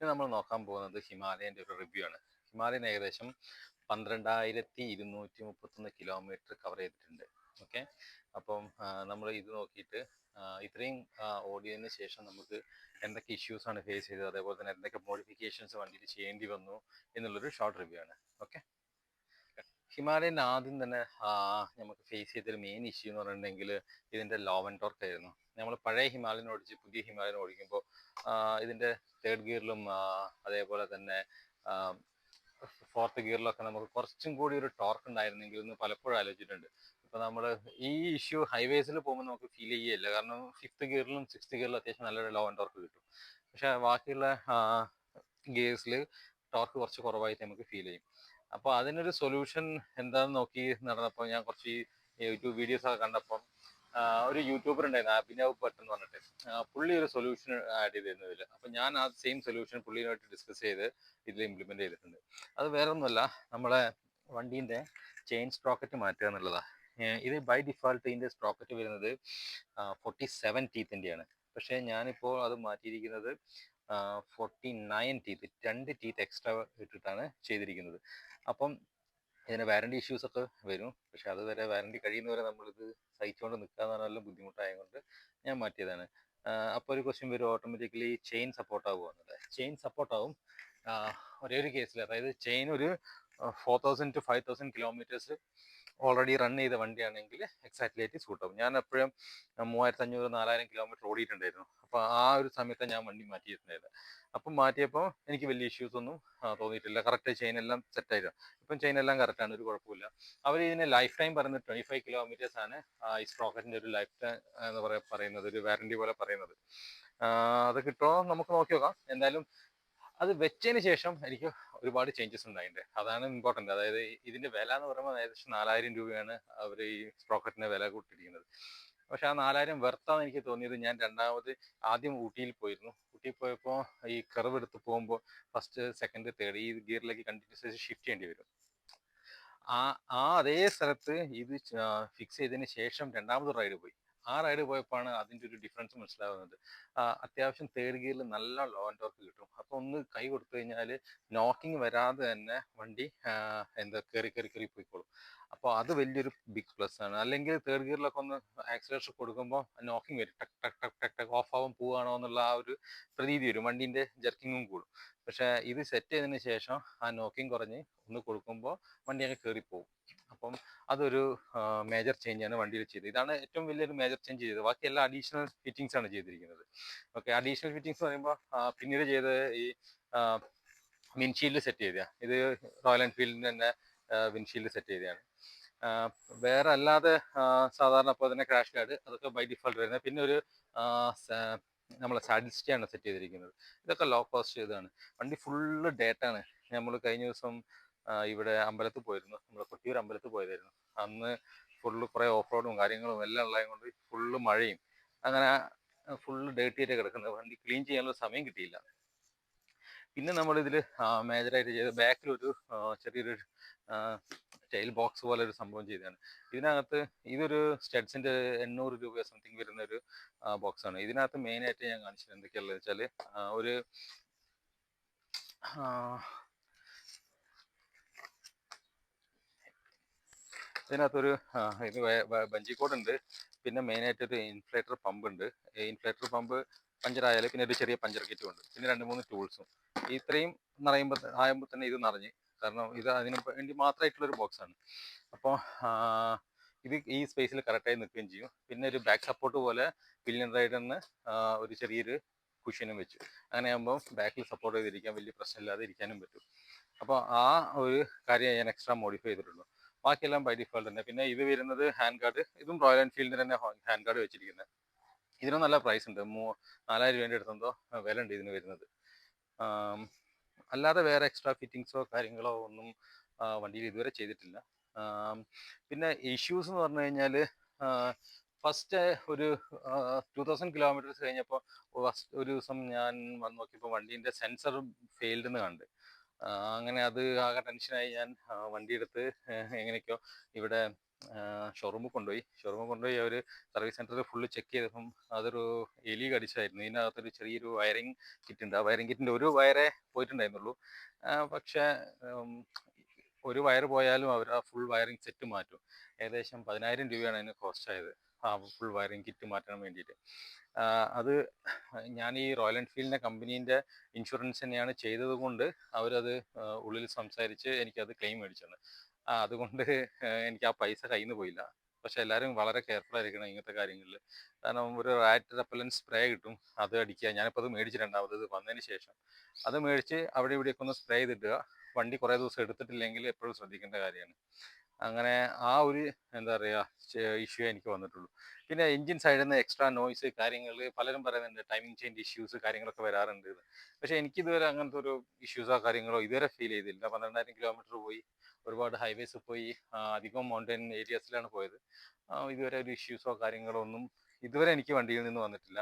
ഇത് നമ്മൾ നോക്കാൻ പോകുന്നത് ഹിമാലയൻ്റെ ഒരു റിവ്യൂ ആണ്. ഹിമാലയൻ ഏകദേശം 12,231 കിലോമീറ്റർ കവർ ചെയ്തിട്ടുണ്ട്. ഓക്കെ, അപ്പം നമ്മൾ ഇത് നോക്കിയിട്ട് ഇത്രയും ഓടിയതിന് ശേഷം നമുക്ക് എന്തൊക്കെ ഇഷ്യൂസ് ആണ് ഫേസ് ചെയ്തത്, അതേപോലെ തന്നെ എന്തൊക്കെ മോഡിഫിക്കേഷൻസ് വണ്ടിയിൽ ചെയ്യേണ്ടി വന്നു എന്നുള്ളൊരു ഷോർട്ട് റിവ്യൂ ആണ്. ഓക്കെ, ഹിമാലയൻ ആദ്യം തന്നെ നമുക്ക് ഫേസ് ചെയ്തൊരു മെയിൻ ഇഷ്യൂ എന്ന് പറഞ്ഞിട്ടുണ്ടെങ്കിൽ ഇതിൻ്റെ ലോ ആൻഡ് ടോർക്ക് ആയിരുന്നു. നമ്മൾ പഴയ ഹിമാലയൻ ഓടിച്ച് പുതിയ ഹിമാലയൻ ഓടിക്കുമ്പോൾ ഇതിൻ്റെ തേർഡ് ഗിയറിലും അതേപോലെ തന്നെ ഫോർത്ത് ഗിയറിലൊക്കെ നമുക്ക് കുറച്ചും കൂടി ഒരു ടോർക്ക് ഉണ്ടായിരുന്നെങ്കിൽ എന്ന് പലപ്പോഴും ആലോചിച്ചിട്ടുണ്ട്. ഇപ്പോൾ നമ്മൾ ഈ ഇഷ്യൂ ഹൈവേസിൽ പോകുമ്പോൾ നമുക്ക് ഫീൽ ചെയ്യില്ല, കാരണം ഫിഫ്ത്ത് ഗിയറിലും സിക്സ്ത് ഗിയറിലും അത്യാവശ്യം നല്ലൊരു ലോ ആൻഡ് ടോർക്ക് കിട്ടും. പക്ഷെ ബാക്കിയുള്ള ഗിയേഴ്സിൽ ടോർക്ക് കുറച്ച് കുറവായിട്ട് നമുക്ക് ഫീൽ ചെയ്യും. അപ്പോൾ അതിനൊരു സൊല്യൂഷൻ എന്താണെന്ന് നോക്കി നടന്നപ്പോൾ ഞാൻ കുറച്ച് യൂട്യൂബ് വീഡിയോസ് ഒക്കെ കണ്ടപ്പോൾ ഒരു യൂട്യൂബർ ഉണ്ടായിരുന്നു, അഭിനവ് ഭട്ട് എന്ന് പറഞ്ഞിട്ട്. പുള്ളി ഒരു സൊല്യൂഷൻ ആഡ് ചെയ്തിരുന്നു ഇതിൽ. അപ്പം ഞാൻ ആ സെയിം സൊല്യൂഷൻ പുള്ളിയുമായിട്ട് ഡിസ്കസ് ചെയ്ത് ഇതിൽ ഇംപ്ലിമെന്റ് ചെയ്തിട്ടുണ്ട്. അത് വേറെ ഒന്നുമല്ല, നമ്മളെ വണ്ടീൻ്റെ ചെയിൻ സ്പ്രോക്കറ്റ് മാറ്റുക എന്നുള്ളതാണ്. ഇത് ബൈ ഡിഫാൾട്ട് ഇതിൻ്റെ സ്പ്രോക്കറ്റ് വരുന്നത് 47 ടീത്തിൻ്റെയാണ്. പക്ഷേ ഞാനിപ്പോൾ അത് മാറ്റിയിരിക്കുന്നത് 49 ടീത്ത്, 2 ടീത്ത് എക്സ്ട്രാ ഇട്ടിട്ടാണ് ചെയ്തിരിക്കുന്നത്. അപ്പം ഇതിന് വാറണ്ടി ഇഷ്യൂസ് ഒക്കെ വരും. പക്ഷെ അതുവരെ വാറണ്ടി കഴിയുന്നവരെ നമ്മളിത് സഹിച്ചുകൊണ്ട് നിൽക്കുക എന്ന് പറഞ്ഞാൽ ബുദ്ധിമുട്ടായതുകൊണ്ട് ഞാൻ മാറ്റിയതാണ്. അപ്പോൾ ഒരു ക്വസ്റ്റ്യൻ വരും, ഓട്ടോമാറ്റിക്കലി ചെയിൻ സപ്പോർട്ട് ആകുമോ എന്നുള്ളത്. ചെയിൻ സപ്പോർട്ട് ആവും ഒരേ ഒരു കേസിൽ, അതായത് ചെയിൻ ഒരു 4,000 to 5,000 കിലോമീറ്റേഴ്സ് ഓൾറെഡി റൺ ചെയ്ത വണ്ടിയാണെങ്കിൽ എക്സാക്ട്ലി ആയിട്ട് സൂട്ട് ആവും. ഞാൻ എപ്പോഴും 3,500-4,000 കിലോമീറ്റർ ഓടിയിട്ടുണ്ടായിരുന്നു. അപ്പോൾ ആ ഒരു സമയത്ത് ഞാൻ വണ്ടി മാറ്റിയിട്ടുണ്ടായിരുന്നു. അപ്പം മാറ്റിയപ്പോൾ എനിക്ക് വലിയ ഇഷ്യൂസ് ഒന്നും തോന്നിയിട്ടില്ല. കറക്റ്റ് ചെയിൻ എല്ലാം സെറ്റായിരുന്നു. ഇപ്പം ചെയിൻ എല്ലാം കറക്റ്റാണ്, ഒരു കുഴപ്പമില്ല. അവർ ഇതിന് ലൈഫ് ടൈം പറയുന്നത് 25 കിലോമീറ്റേഴ്സ് ആണ് ഈ സ്പ്രോക്കറ്റിൻ്റെ ഒരു ലൈഫ് ടൈം എന്ന് പറയുന്നത്, ഒരു വാറണ്ടി പോലെ പറയുന്നത്. അത് കിട്ടുമോ നമുക്ക് നോക്കി നോക്കാം. എന്തായാലും അത് വെച്ചതിന് ശേഷം എനിക്ക് ഒരുപാട് ചേഞ്ചസ് ഉണ്ടായിട്ടുണ്ട്. അതാണ് ഇമ്പോർട്ടൻ്റ്. അതായത് ഇതിൻ്റെ വില എന്ന് പറയുമ്പോൾ ഏകദേശം 4,000 രൂപയാണ് അവർ ഈ സ്പ്രോക്കറ്റിൻ്റെ വില കൂട്ടിയിരിക്കുന്നത്. പക്ഷെ ആ 4,000 വെർത്താന്ന് എനിക്ക് തോന്നിയത്, ഞാൻ ആദ്യം ഊട്ടിയിൽ പോയിരുന്നു. ഊട്ടിയിൽ പോയപ്പോൾ ഈ കർവ് എടുത്ത് പോകുമ്പോൾ ഫസ്റ്റ് സെക്കൻഡ് തേർഡ് ഈ ഗിയറിലേക്ക് കണ്ടിന്യൂസ് ഷിഫ്റ്റ് ചെയ്യേണ്ടി വരും. അതേ സ്ഥലത്ത് ഇത് ഫിക്സ് ചെയ്തതിന് ശേഷം രണ്ടാമത് റൈഡ് പോയി. ആ റൈഡ് പോയപ്പോഴാണ് അതിൻ്റെ ഒരു ഡിഫറൻസ് മനസ്സിലാവുന്നത്. അത്യാവശ്യം തേർഡ് ഗിയറിൽ നല്ല ലോ ആൻഡ് ടോർക്ക് കിട്ടും. അപ്പോൾ ഒന്ന് കൈ കൊടുത്തു കഴിഞ്ഞാൽ നോക്കിങ് വരാതെ തന്നെ വണ്ടി കയറി പോയിക്കോളും. അപ്പോൾ അത് വലിയൊരു ബിഗ് പ്ലസ് ആണ്. അല്ലെങ്കിൽ തേർഡ് ഗിയറിലൊക്കെ ഒന്ന് ആക്സിലേഷൻ കൊടുക്കുമ്പോൾ നോക്കിങ് വരും, ടക്ക് ടക്ക് ടക്ക് ടക്ക് ടക്ക് ഓഫ് ആവാൻ പോവുകയാണോ എന്നുള്ള ആ ഒരു പ്രതീതി വരും, വണ്ടീൻ്റെ ജർക്കിങ്ങും കൂടും. പക്ഷേ ഇത് സെറ്റ് ചെയ്തതിന് ശേഷം ആ നോക്കിങ് കുറഞ്ഞ് ഒന്ന് കൊടുക്കുമ്പോൾ വണ്ടി അങ്ങ് കയറിപ്പോവും. അപ്പം അതൊരു മേജർ ചേഞ്ചാണ് വണ്ടിയിൽ ചെയ്തത്. ഇതാണ് ഏറ്റവും വലിയൊരു മേജർ ചേഞ്ച് ചെയ്തത്. ബാക്കി എല്ലാ അഡീഷണൽ ഫിറ്റിങ്സ് ആണ് ചെയ്തിരിക്കുന്നത്. ഓക്കെ, അഡീഷണൽ ഫിറ്റിങ്സ് പറയുമ്പോൾ പിന്നീട് ചെയ്ത് ഈ വിൻഷീൽഡ് സെറ്റ് ചെയ്തതാണ്. ഇത് റോയൽ എൻഫീൽഡിൻ്റെ തന്നെ വിൻഷീൽഡ് സെറ്റ് ചെയ്തതാണ്. വേറെ അല്ലാതെ സാധാരണ അപ്പോൾ തന്നെ ക്രാഷ് ഗാർഡ് അതൊക്കെ ബൈ ഡിഫോൾട്ട് വരുന്നത്. പിന്നെ ഒരു നമ്മളെ സാഡിൽ സ്റ്റേ ആണ് സെറ്റ് ചെയ്തിരിക്കുന്നത്. ഇതൊക്കെ ലോ കോസ്റ്റ് ചെയ്തതാണ്. വണ്ടി ഫുള്ള് ഡേറ്റ് ആണ്. നമ്മൾ കഴിഞ്ഞ ദിവസം ഇവിടെ അമ്പലത്തിൽ പോയിരുന്നു, നമ്മൾ കൊട്ടിയൂർ അമ്പലത്തിൽ പോയതായിരുന്നു. അന്ന് ഫുള്ള് കുറേ ഓഫ് റോഡും കാര്യങ്ങളും എല്ലാം ഉള്ളത് കൊണ്ട് ഫുള്ള് മഴയും അങ്ങനെ ഫുള്ള് ഡേർട്ടി ആയിട്ട് കിടക്കുന്നത്. വണ്ടി ക്ലീൻ ചെയ്യാനുള്ള സമയം കിട്ടിയില്ല. പിന്നെ നമ്മളിതിൽ മേജറായിട്ട് ചെയ്ത ബാക്കിലൊരു ചെറിയൊരു ടെയിൽ ബോക്സ് പോലെ ഒരു സംഭവം ചെയ്തതാണ്. ഇതിനകത്ത് ഇതൊരു സ്റ്റഡ്സിൻ്റെ 800 രൂപ സംതിങ് വരുന്ന ഒരു ബോക്സാണ്. ഇതിനകത്ത് മെയിനായിട്ട് ഞാൻ കാണിച്ചത് എന്തൊക്കെയുള്ളത് വെച്ചാൽ ഒരു ഇതിനകത്തൊരു ഇത് ബഞ്ചി കോഡ് ഉണ്ട്. പിന്നെ മെയിനായിട്ടൊരു ഇൻഫ്ലേറ്റർ പമ്പ് ഉണ്ട്. ഇൻഫ്ലേറ്റർ പമ്പ് പഞ്ചറായാൽ പിന്നെ ഒരു ചെറിയ പഞ്ചർ കിറ്റും ഉണ്ട്. പിന്നെ 2-3 ടൂൾസും. ഇത്രയും ആകുമ്പോൾ തന്നെ ഇത് നിറഞ്ഞ്, കാരണം ഇത് അതിന് വേണ്ടി മാത്രമായിട്ടുള്ളൊരു ബോക്സാണ്. അപ്പോൾ ഇത് ഈ സ്പേസിൽ കറക്റ്റായി നിൽക്കുകയും ചെയ്യും. പിന്നെ ഒരു ബാക്ക് സപ്പോർട്ട് പോലെ പില്ലിയൻ റൈഡറിന് ഒരു ചെറിയൊരു കുഷ്യനും വെച്ചു. അങ്ങനെ ആകുമ്പോൾ ബാക്കിൽ സപ്പോർട്ട് ചെയ്തിരിക്കാൻ വലിയ പ്രശ്നമില്ലാതെ ഇരിക്കാനും പറ്റും. അപ്പോൾ ആ ഒരു കാര്യം ഞാൻ എക്സ്ട്രാ മോഡിഫൈ ചെയ്തിട്ടുള്ളൂ. ബാക്കിയെല്ലാം ബൈ ഡിഫോൾട്ട് തന്നെ. പിന്നെ ഇത് വരുന്നത് ഹാൻഡ് ഗാർഡ്, ഇതും റോയൽ എൻഫീൽഡിന് തന്നെ ഹാൻഡ് ഗാർഡ് വെച്ചിരിക്കുന്നത്. ഇതിനും നല്ല പ്രൈസ് ഉണ്ട്, 4,000 രൂപേൻ്റെ അടുത്തെന്തോ വില ഉണ്ട് ഇതിന് വരുന്നത്. അല്ലാതെ വേറെ എക്സ്ട്രാ ഫിറ്റിങ്സോ കാര്യങ്ങളോ ഒന്നും വണ്ടിയിൽ ഇതുവരെ ചെയ്തിട്ടില്ല. പിന്നെ ഇഷ്യൂസ് എന്ന് പറഞ്ഞു കഴിഞ്ഞാൽ ഫസ്റ്റ് ഒരു 2,000 കിലോമീറ്റേഴ്സ് കഴിഞ്ഞപ്പോൾ ഒരു ദിവസം ഞാൻ വന്ന് നോക്കിയപ്പോൾ വണ്ടീൻ്റെ സെൻസർ ഫെയിൽഡ് എന്ന് കണ്ട്. അങ്ങനെ അത് ആകെ ടെൻഷനായി. ഞാൻ വണ്ടി എടുത്ത് എങ്ങനെയൊക്കെയോ ഇവിടെ ഷോറൂമിൽ കൊണ്ടുപോയി അവർ സർവീസ് സെൻറ്ററിൽ ഫുള്ള് ചെക്ക് ചെയ്തപ്പം അതൊരു എലി കടിച്ചായിരുന്നു. ഇതിനകത്തൊരു ചെറിയൊരു വയറിങ് കിറ്റ് ഉണ്ട്. ആ വയറിങ് കിറ്റിൻ്റെ ഒരു വയറേ പോയിട്ടുണ്ടായിരുന്നുള്ളൂ. പക്ഷേ ഉം, ഒരു വയർ പോയാലും അവർ ആ ഫുൾ വയറിങ് സെറ്റ് മാറ്റും. ഏകദേശം 10,000 രൂപയാണ് അതിന് കോസ്റ്റ് ആയത്, ആ ഫുൾ വയറിങ് കിറ്റ് മാറ്റാൻ വേണ്ടിയിട്ട്. അത് ഞാൻ ഈ റോയൽ എൻഫീൽഡിൻ്റെ കമ്പനീൻ്റെ ഇൻഷുറൻസ് തന്നെയാണ് ചെയ്തത് കൊണ്ട് അവരത് ഉള്ളിൽ സംസാരിച്ച് എനിക്കത് ക്ലെയിം മേടിച്ചത്. അതുകൊണ്ട് എനിക്ക് ആ പൈസ കയ്യിൽ നിന്ന് പോയില്ല. പക്ഷെ എല്ലാവരും വളരെ കെയർഫുൾ ആയിരിക്കണം ഇങ്ങനത്തെ കാര്യങ്ങളിൽ. കാരണം ഒരു റാറ്റ് റെപ്പലൻറ്റ് സ്പ്രേ കിട്ടും, അത് അടിക്കുക. ഞാനിപ്പോൾ അത് മേടിച്ച് രണ്ടാമത് ഇത് വന്നതിന് ശേഷം അത് മേടിച്ച് അവിടെ ഇവിടെയൊക്കെ ഒന്ന് സ്പ്രേ ചെയ്തിടുക. വണ്ടി കുറേ ദിവസം എടുത്തിട്ടില്ലെങ്കിൽ എപ്പോഴും ശ്രദ്ധിക്കേണ്ട കാര്യമാണ്. അങ്ങനെ ആ ഒരു എന്താ പറയുക ഇഷ്യൂ എനിക്ക് വന്നിട്ടുള്ളൂ. പിന്നെ എൻജിൻ സൈഡിൽ നിന്ന് എക്സ്ട്രാ നോയ്സ് കാര്യങ്ങൾ പലരും പറയുന്നുണ്ട്, ടൈമിംഗ് ചേഞ്ച് ഇഷ്യൂസ് കാര്യങ്ങളൊക്കെ വരാറുണ്ട് എന്ന്. പക്ഷേ എനിക്കിതുവരെ അങ്ങനത്തെ ഒരു ഇഷ്യൂസോ കാര്യങ്ങളോ ഇതുവരെ ഫീൽ ചെയ്തില്ല. 12,000 കിലോമീറ്റർ പോയി, ഒരുപാട് ഹൈവേസ് പോയി, അധികം മൗണ്ടൻ ഏരിയാസിലാണ് പോയത്. ഇതുവരെ ഒരു ഇഷ്യൂസോ കാര്യങ്ങളോ ഒന്നും ഇതുവരെ എനിക്ക് വണ്ടിയിൽ നിന്ന് വന്നിട്ടില്ല.